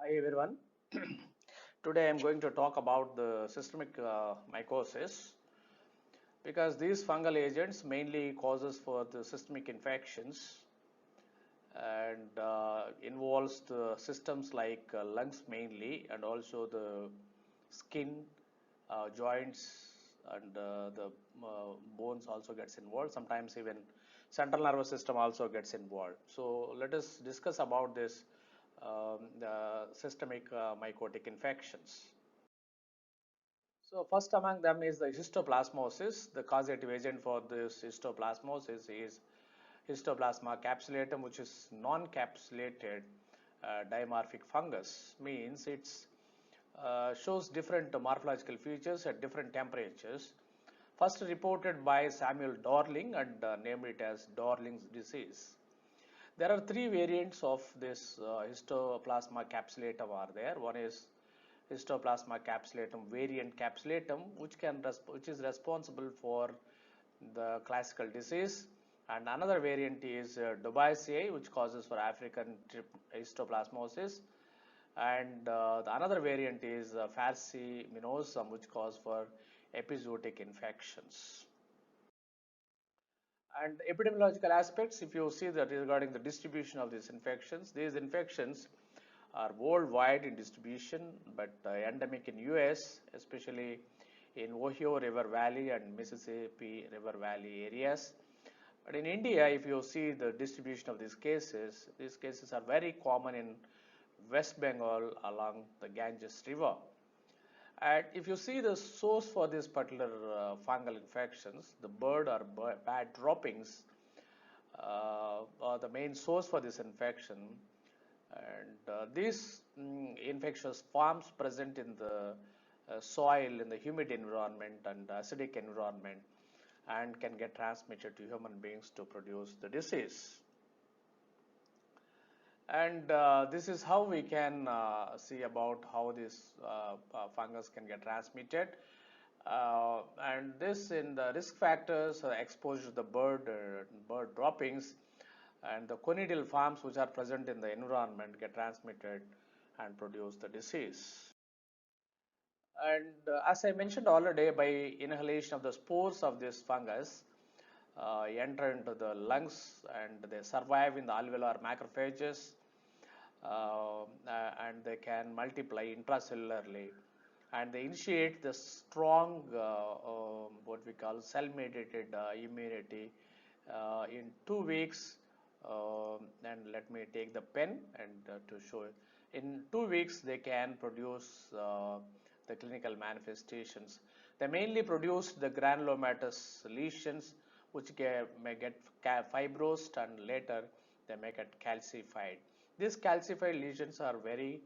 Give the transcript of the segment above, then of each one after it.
Hi everyone. Today I'm going to talk about the systemic mycosis because these fungal agents mainly causes for the systemic infections and involves the systems like lungs mainly and also the skin, joints and the bones also gets involved. Sometimes even central nervous system also gets involved. So let us discuss about this the systemic mycotic infections. So first among them is the histoplasmosis. The causative agent for this histoplasmosis is Histoplasma capsulatum, which is non-capsulated dimorphic fungus. Means it's shows different morphological features at different temperatures. First reported by Samuel Dorling and named it as Dorling's disease. There are three variants of this histoplasma capsulatum are there. One is histoplasma capsulatum variant capsulatum, which is responsible for the classical disease, and another variant is Dobbiaceae, which causes for African histoplasmosis, and the another variant is Falciminosum, which causes for epizootic infections. And epidemiological aspects, if you see that regarding the distribution of these infections are worldwide in distribution, but endemic in US, especially in Ohio River Valley and Mississippi River Valley areas. But in India, if you see the distribution of these cases are very common in West Bengal along the Ganges River. And if you see the source for these particular fungal infections, the bird or bad droppings are the main source for this infection. And these infectious forms present in the soil, in the humid environment and acidic environment, and can get transmitted to human beings to produce the disease. And this is how we can see about how this fungus can get transmitted. And this in the risk factors, exposure to the bird droppings, and the conidial forms which are present in the environment get transmitted and produce the disease. And as I mentioned already, by inhalation of the spores of this fungus, enter into the lungs and they survive in the alveolar macrophages, and they can multiply intracellularly, and they initiate the strong what we call cell mediated immunity in 2 weeks. And let me take the pen and to show it. In 2 weeks they can produce the clinical manifestations. They mainly produce the granulomatous lesions which may get fibrosed and later they may get calcified. These calcified lesions are very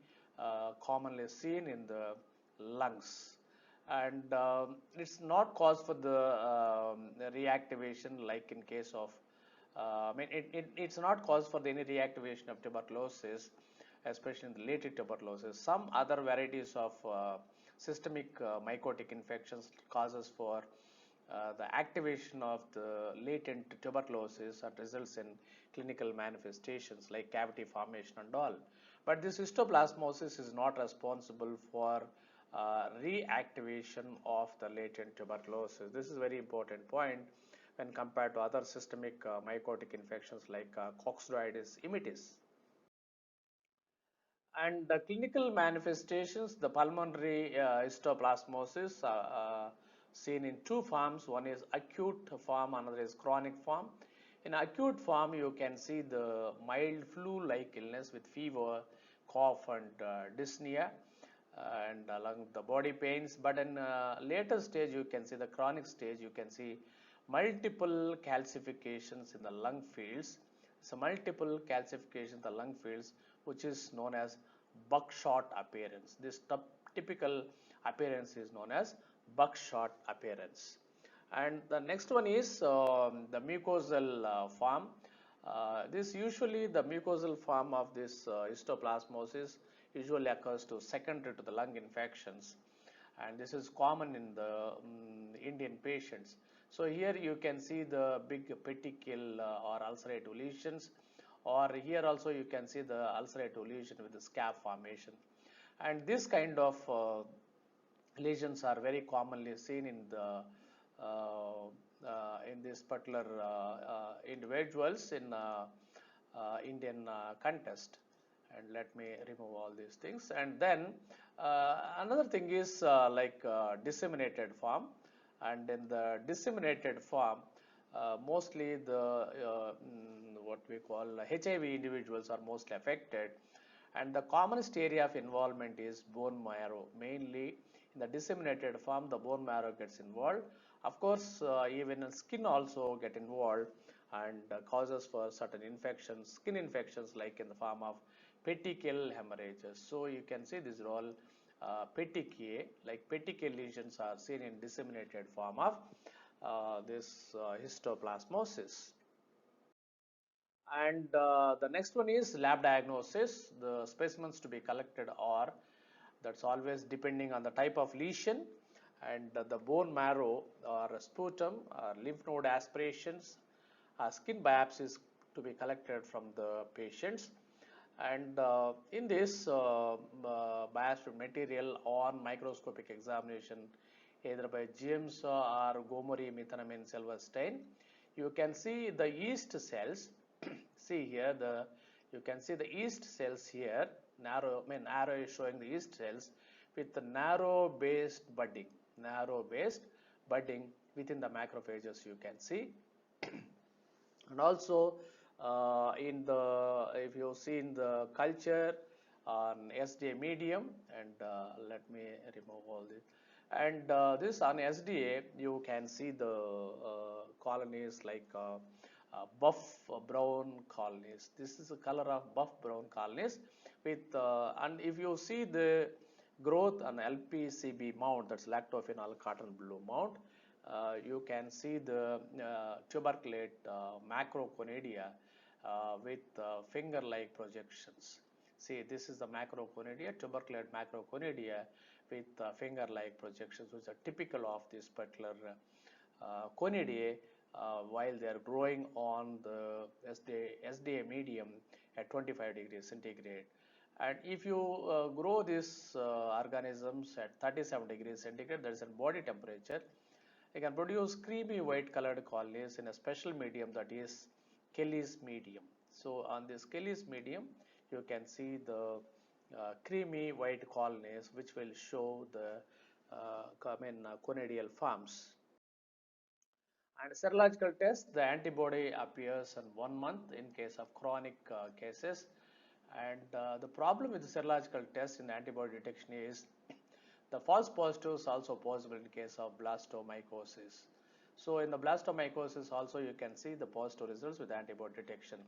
commonly seen in the lungs, and it's not cause for the reactivation like in case of it's not cause for any reactivation of tuberculosis, especially in the latent tuberculosis. Some other varieties of systemic mycotic infections causes for the activation of the latent tuberculosis and results in clinical manifestations like cavity formation and all. But this histoplasmosis is not responsible for reactivation of the latent tuberculosis. This is a very important point when compared to other systemic mycotic infections like Coccidioides immitis. And the clinical manifestations, the pulmonary histoplasmosis seen in two forms. One is acute form, another is chronic form. In acute form, you can see the mild flu-like illness with fever, cough and dyspnea and along the body pains. But in later stage, you can see the chronic stage, you can see multiple calcifications in the lung fields. So multiple calcifications in the lung fields, which is known as buckshot appearance. This typical appearance is known as buckshot appearance. And the next one is the mucosal form. This usually the mucosal form of this histoplasmosis usually occurs to secondary to the lung infections, and this is common in the Indian patients. So here you can see the big petechial or ulcerative lesions or here also you can see the ulcerative lesion with the scab formation. And this kind of lesions are very commonly seen in this particular individuals in Indian context. And let me remove all these things. And then another thing is disseminated form. And in the disseminated form, mostly the what we call HIV individuals are mostly affected, and the commonest area of involvement is bone marrow. Mainly in the disseminated form, the bone marrow gets involved. Of course, even skin also get involved and causes for certain infections, skin infections like in the form of petechial hemorrhages. So you can see these are all petechiae, like petechial lesions are seen in disseminated form of this histoplasmosis. And the next one is lab diagnosis. The specimens to be collected are, that's always depending on the type of lesion, and the bone marrow or sputum or lymph node aspirations, skin biopsies to be collected from the patients. And in this biopsy material on microscopic examination, either by GMSA or Gomori methenamine silver stain, you can see the yeast cells. See here, you can see the yeast cells here. Arrow is showing the yeast cells with the narrow based budding within the macrophages, you can see. And also if you see in the culture on SDA medium, and let me remove all this, and this on SDA you can see the colonies like buff brown colonies. This is the color of buff brown colonies with and if you see the growth on LPCB mount, that's lactophenol cotton blue mount, you can see the tuberculate macroconidia with finger-like projections. See, this is the macroconidia, tuberculate macroconidia with finger-like projections, which are typical of this particular conidae while they are growing on the SDA medium at 25 degrees centigrade. And if you grow these organisms at 37 degrees centigrade, that is at body temperature, you can produce creamy white colored colonies in a special medium, that is Kelly's medium. So on this Kelly's medium, you can see the creamy white colonies which will show the conidial forms. And serological test, the antibody appears in 1 month in case of chronic cases. And the problem with the serological test in antibody detection is the false positives also possible in case of blastomycosis. So in the blastomycosis also you can see the positive results with antibody detection.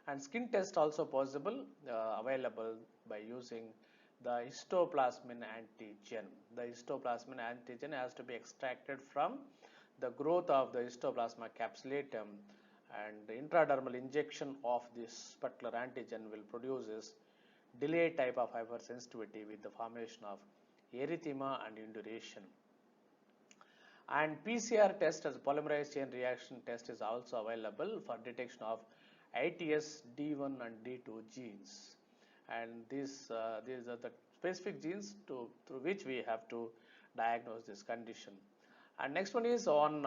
And skin test also possible, available by using the histoplasmin antigen. The histoplasmin antigen has to be extracted from the growth of the histoplasma capsulatum, and the intradermal injection of this particular antigen will produce this delayed type of hypersensitivity with the formation of erythema and induration. And PCR test as a polymerase chain reaction test is also available for detection of ITS D1 and D2 genes. And these are the specific genes through which we have to diagnose this condition. And next one is on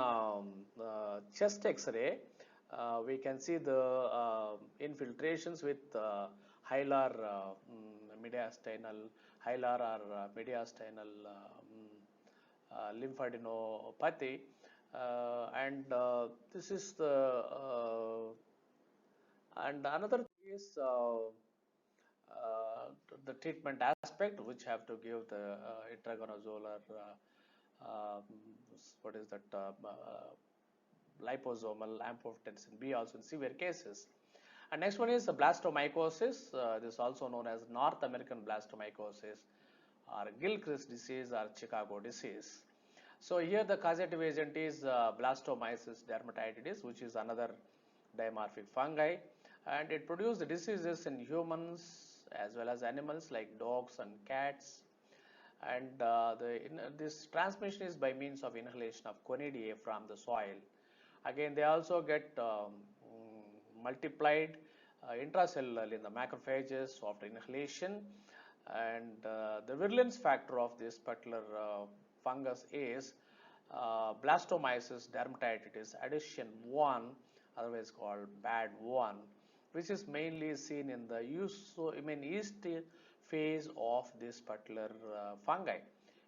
chest X-ray. We can see the infiltrations with hilar mediastinal, hilar or mediastinal lymphadenopathy, and this is the and another thing is the treatment aspect, which have to give the intragonozolar what is that liposomal amphotericin B also in severe cases. And next one is blastomycosis. This is also known as North American blastomycosis, or Gilchrist disease, or Chicago disease. So here the causative agent is Blastomyces dermatitidis, which is another dimorphic fungi, and it produces diseases in humans as well as animals like dogs and cats. And this transmission is by means of inhalation of conidae from the soil. Again, they also get multiplied intracellularly in the macrophages after inhalation. And the virulence factor of this particular fungus is blastomyces dermatitis adhesion 1, otherwise called BAD1, which is mainly seen in the yeast phase of this particular fungi.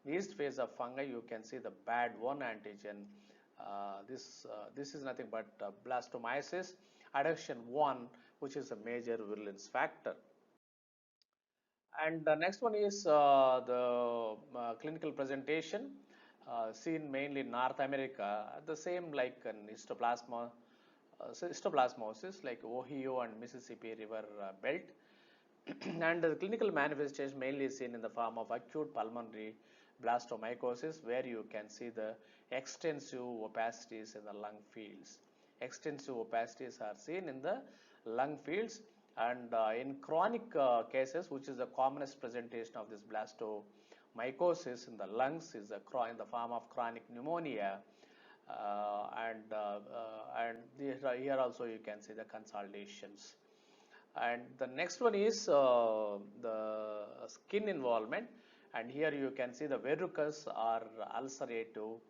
In the yeast phase of fungi, you can see the BAD1 antigen. This is nothing but blastomyces adhesion 1, which is a major virulence factor. And the next one is the clinical presentation seen mainly in North America, the same like an histoplasmosis like Ohio and Mississippi River belt. And the clinical manifestation mainly seen in the form of acute pulmonary blastomycosis, where you can see the extensive opacities in the lung fields. Extensive opacities are seen in the lung fields, and in chronic cases, which is the commonest presentation of this blastomycosis in the lungs, is in the form of chronic pneumonia. Here also you can see the consolidations. And the next one is the skin involvement, and here you can see the verrucous or ulcerative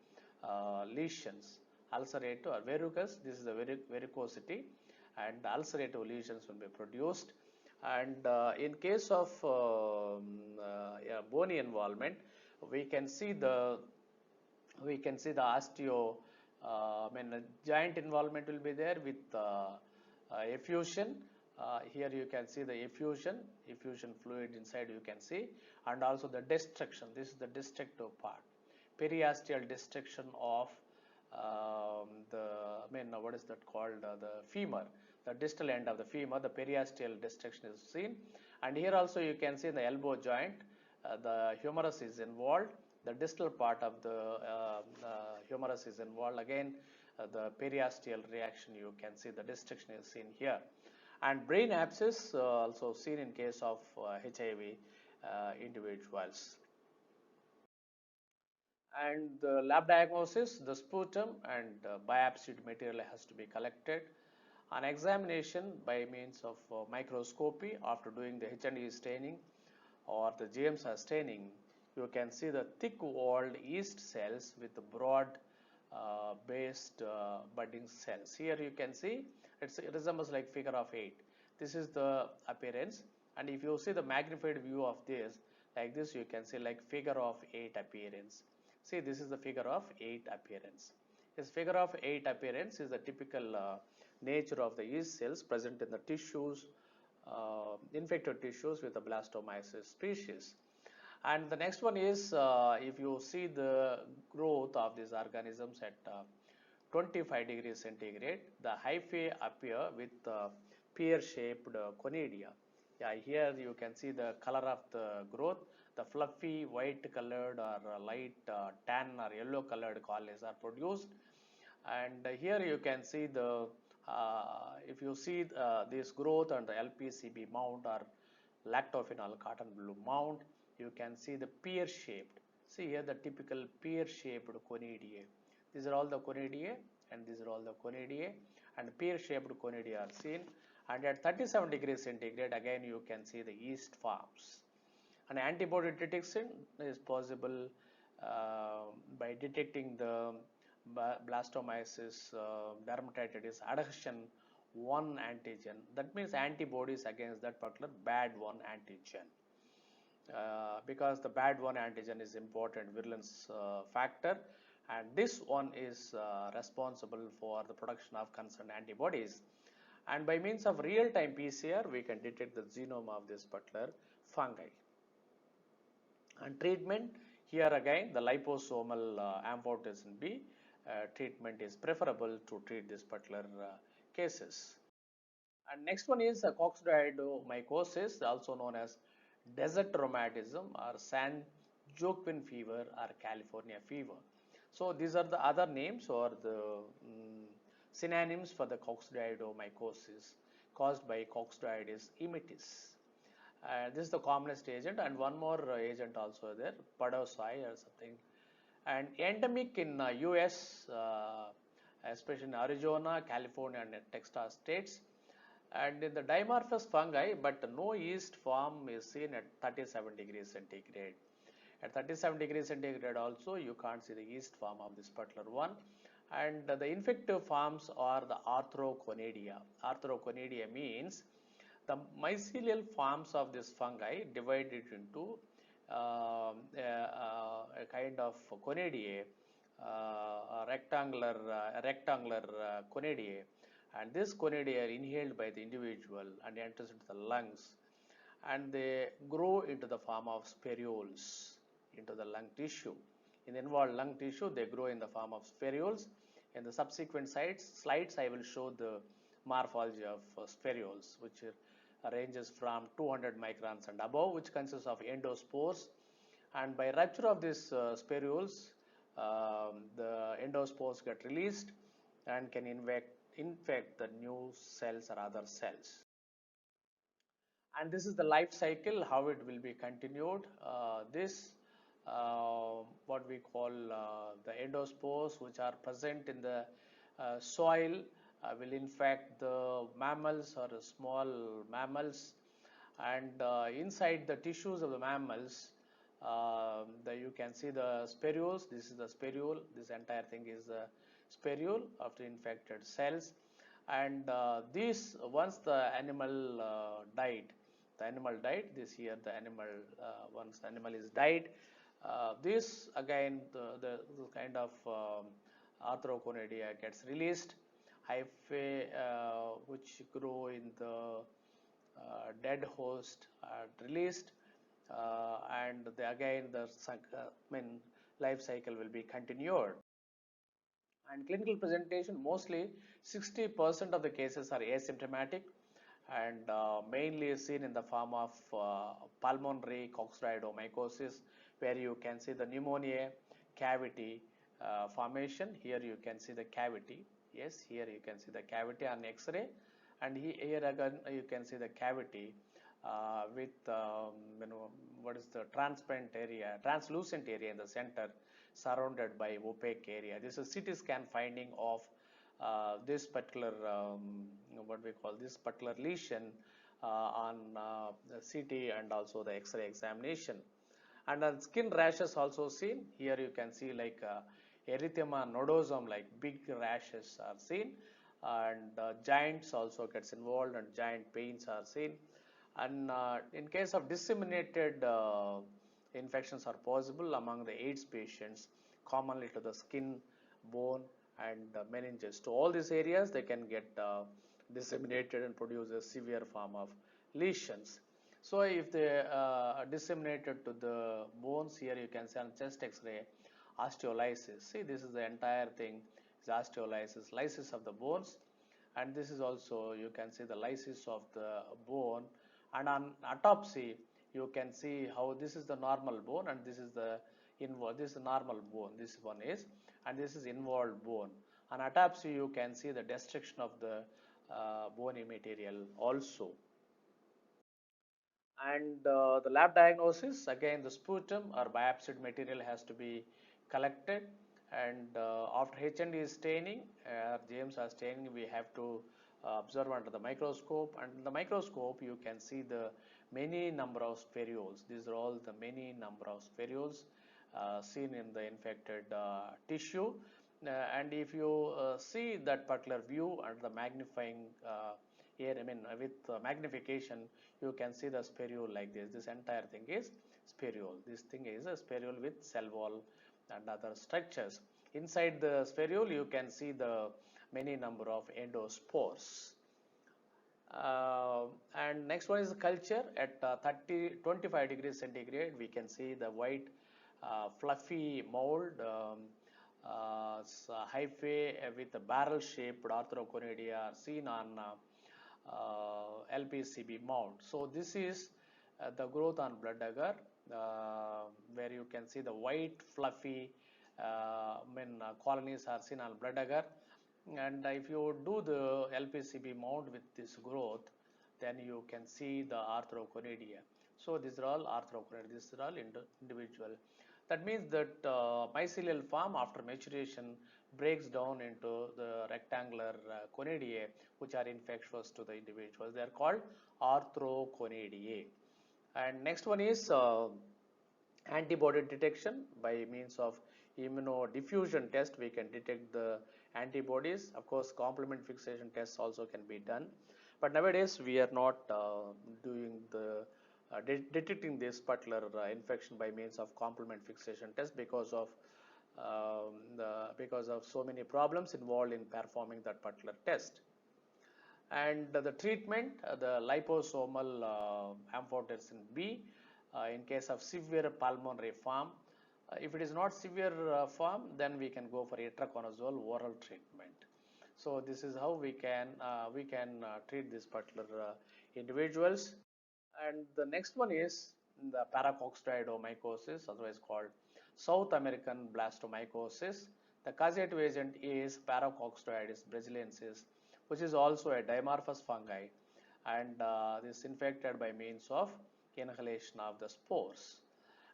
lesions. Ulcerative or verrucous, this is the varicosity, and the ulcerative lesions will be produced. And in case of bony involvement, we can see the osteo, joint involvement will be there with effusion. Here you can see the effusion fluid inside you can see, and also the destruction. This is the destructive part, periosteal destruction of what is that called, the femur, the distal end of the femur. The periosteal destruction is seen, and here also you can see the elbow joint, the humerus is involved, the distal part of the humerus is involved. Again, the periosteal reaction, you can see the destruction is seen here. And brain abscess also seen in case of HIV individuals. And the lab diagnosis, the sputum and biopsied material has to be collected. An examination by means of microscopy after doing the H&E staining or the GMSA staining, you can see the thick-walled yeast cells with broad based budding cells. Here you can see it resembles like figure of 8. This is the appearance, and if you see the magnified view of this like this, you can see like figure of 8 appearance. See, this is the figure of 8 appearance. This figure of 8 appearance is the typical nature of the yeast cells present in the tissues, infected tissues with the blastomyces species. And the next one is if you see the growth of these organisms at 25 degrees centigrade, the hyphae appear with pear-shaped conidia. Yeah, here you can see the color of the growth. The fluffy white colored or light tan or yellow colored colonies are produced. And here you can see the if you see this growth on the LPCB mount or lactophenol cotton blue mount, you can see the pear-shaped. See here the typical pear-shaped conidia. These are all the conidia, and these are all the conidia, and pear-shaped conidia are seen. And at 37 degrees centigrade, again you can see the yeast forms. An antibody detection is possible by detecting the blastomyces dermatitis adhesion 1 antigen. That means antibodies against that particular BAD1 antigen. Because the BAD1 antigen is important virulence factor, and this one is responsible for the production of concerned antibodies. And by means of real-time PCR, we can detect the genome of this particular fungi. And treatment, here again the liposomal amphotericin B treatment is preferable to treat this particular cases. And next one is coccidioidomycosis, also known as desert rheumatism or San Joaquin fever or California fever. So these are the other names or the synonyms for the coccidioidomycosis caused by Coccidioides immitis. This is the commonest agent, and one more agent also there, Padosai or something. And endemic in US, especially in Arizona, California, and Texas states. And in the dimorphous fungi, but no yeast form is seen at 37 degrees centigrade. At 37 degrees centigrade also you can't see the yeast form of this particular one. And the infective forms are the arthroconadia. Arthroconadia means the mycelial forms of this fungi divided into a kind of conadiae, rectangular conadiae, and this conadiae are inhaled by the individual and enters into the lungs, and they grow into the form of spherules into the lung tissue. In the involved lung tissue, they grow in the form of spherules. In the subsequent slides, I will show the morphology of spherules, which ranges from 200 microns and above, which consists of endospores. And by rupture of these spherules, the endospores get released and can infect the new cells or other cells. And this is the life cycle, how it will be continued. What we call the endospores, which are present in the soil, will infect the mammals or small mammals, and inside the tissues of the mammals, you can see the spherules. This is the spherule. This entire thing is the spherule of the infected cells. And this, once the animal died, this here the animal, once the animal is died, this again the kind of arthroconadia gets released, hyphae which grow in the dead host are released, and again the life cycle will be continued. And clinical presentation, mostly 60% of the cases are asymptomatic, and mainly seen in the form of pulmonary coccidioidomycosis, where you can see the pneumonia cavity formation. Here you can see the cavity. Yes, here you can see the cavity on X-ray, and here again you can see the cavity with what is the translucent area in the center, surrounded by opaque area. This is CT scan finding of this particular what we call this particular lesion on the CT and also the X-ray examination. And skin rashes also seen. Here you can see like erythema nodosum, like big rashes are seen, and joints also gets involved and joint pains are seen. And in case of disseminated infections are possible among the AIDS patients, commonly to the skin, bone, and meninges. To all these areas, they can get disseminated and produce a severe form of lesions. So if they are disseminated to the bones, here you can see on chest X-ray osteolysis. See, this is the entire thing is osteolysis, lysis of the bones, and this is also you can see the lysis of the bone. And on autopsy, you can see how this is the normal bone and this is the involved. This is normal bone. This one is, and this is involved bone. On autopsy, you can see the destruction of the bony material also. And the lab diagnosis, again the sputum or biopsied material has to be collected, and after H&E staining, GMs staining, we have to observe under the microscope, and in the microscope you can see the many number of spherules. These are all the many number of spherules seen in the infected tissue. And if you see that particular view under the magnifying with magnification, you can see the spherule like this. This entire thing is spherule. This thing is a spherule with cell wall and other structures. Inside the spherule, you can see the many number of endospores. And next one is the culture at 25 degrees centigrade. We can see the white fluffy mold, hyphae with the barrel shaped arthroconadia seen on LPCB mound. So this is the growth on blood agar, where you can see the white fluffy colonies are seen on blood agar. And if you do the LPCB mound with this growth, then you can see the arthroconadia. So these are all arthroconadia. These are all individual That means that mycelial form after maturation breaks down into the rectangular conidae, which are infectious to the individuals. They are called arthroconidae. And next one is antibody detection. By means of immunodiffusion test, we can detect the antibodies. Of course, complement fixation tests also can be done, but nowadays we are not doing the detecting this particular infection by means of complement fixation test because of because of so many problems involved in performing that particular test. And the treatment, the liposomal amphotericin B in case of severe pulmonary form. If it is not severe form, then we can go for itraconazole oral treatment. So this is how we can treat this particular individuals. And the next one is the paracoccidioidomycosis, otherwise called South American blastomycosis. The causative agent is Paracoccidioides brasiliensis, which is also a dimorphous fungi, and is infected by means of inhalation of the spores.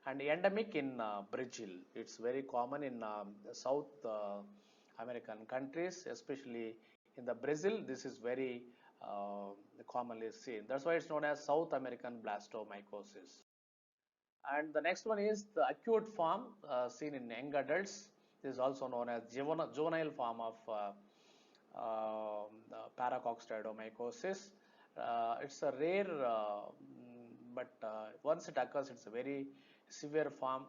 And endemic in Brazil. It's very common in South American countries, especially in the Brazil. This is very commonly seen. That's why it's known as South American blastomycosis. And the next one is the acute form seen in young adults. This is also known as juvenile form of paracoccidioidomycosis. It's a rare, but once it occurs, it's a very severe form,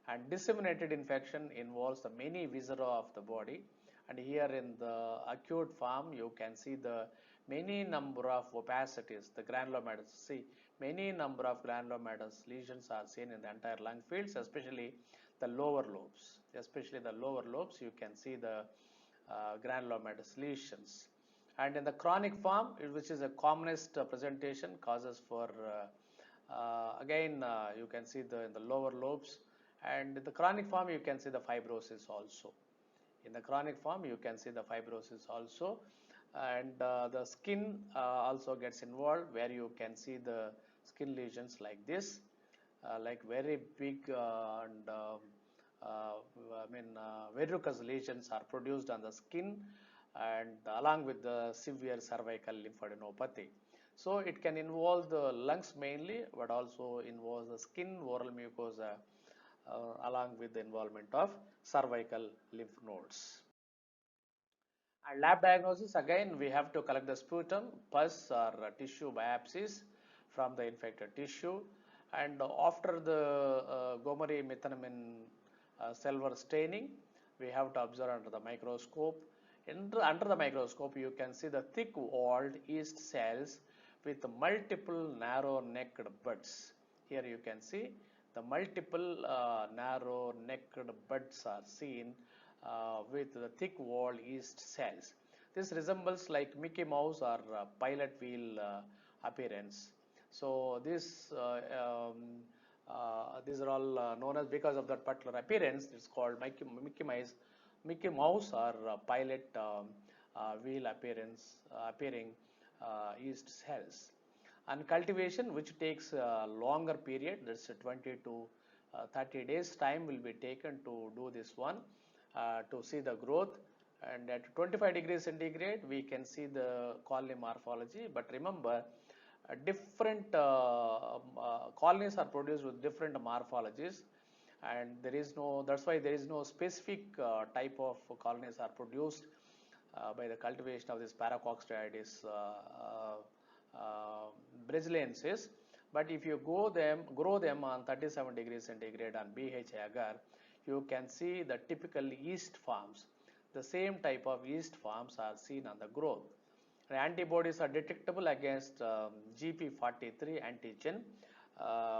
and disseminated infection involves the many viscera of the body. And here in the acute form, you can see the many number of opacities, the granulomatous. See, many number of granulomatous lesions are seen in the entire lung fields, especially the lower lobes. Especially the lower lobes, you can see the granulomatous lesions. And in the chronic form, which is a commonest presentation, causes for again you can see in the lower lobes, and in the chronic form you can see the fibrosis also. In the chronic form you can see the fibrosis also, and the skin also gets involved, where you can see the skin lesions like this, like very big and verrucous lesions are produced on the skin, and along with the severe cervical lymphadenopathy. So it can involve the lungs mainly, but also involves the skin, oral mucosa, along with the involvement of cervical lymph nodes. And lab diagnosis, again we have to collect the sputum, pus or tissue biopsies from the infected tissue, and after the Gomeri methenamine silver staining, we have to observe under the microscope. Under the microscope, you can see the thick-walled yeast cells with multiple narrow-necked buds. Here you can see the multiple narrow-necked buds are seen with the thick-walled yeast cells. This resembles like Mickey Mouse or pilot wheel appearance. So these are all known as, because of that particular appearance, it's called Mickey Mouse or pilot wheel appearance appearing yeast cells. And cultivation, which takes a longer period, that's 20 to 30 days time will be taken to do this one, to see the growth. And at 25 degrees centigrade we can see the colony morphology. But remember, different colonies are produced with different morphologies, and there is no, that's why there is no specific type of colonies are produced by the cultivation of this Paracoccidioides brasiliensis. But if you grow them on 37 degrees centigrade on BH agar, you can see the typical yeast forms. The same type of yeast forms are seen on the growth. The antibodies are detectable against GP43 antigen,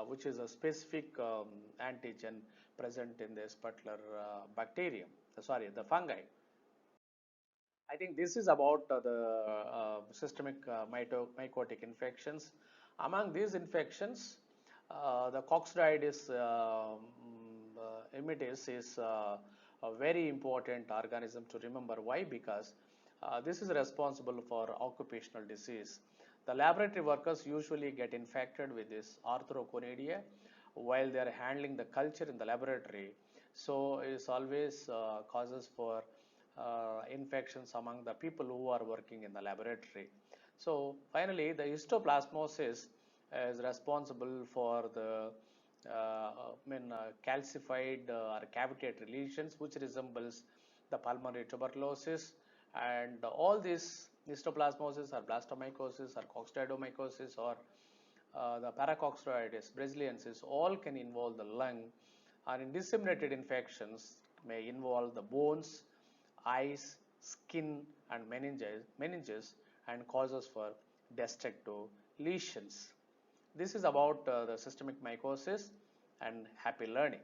which is a specific antigen present in this particular bacterium, the fungi. I think this is about the systemic mycotic infections. Among these infections, the Coccidioides immitis is a very important organism to remember. Why? Because this is responsible for occupational disease. The laboratory workers usually get infected with this arthroconidia while they are handling the culture in the laboratory. So it always causes for infections among the people who are working in the laboratory. So finally, the histoplasmosis is responsible for the calcified or cavitated lesions, which resembles the pulmonary tuberculosis. And all these histoplasmosis or blastomycosis or coccidioidomycosis or the paracoccidioides brasiliensis all can involve the lung, and disseminated infections may involve the bones, eyes, skin, and meninges and causes for destructive lesions. This is about the systemic mycosis, and happy learning.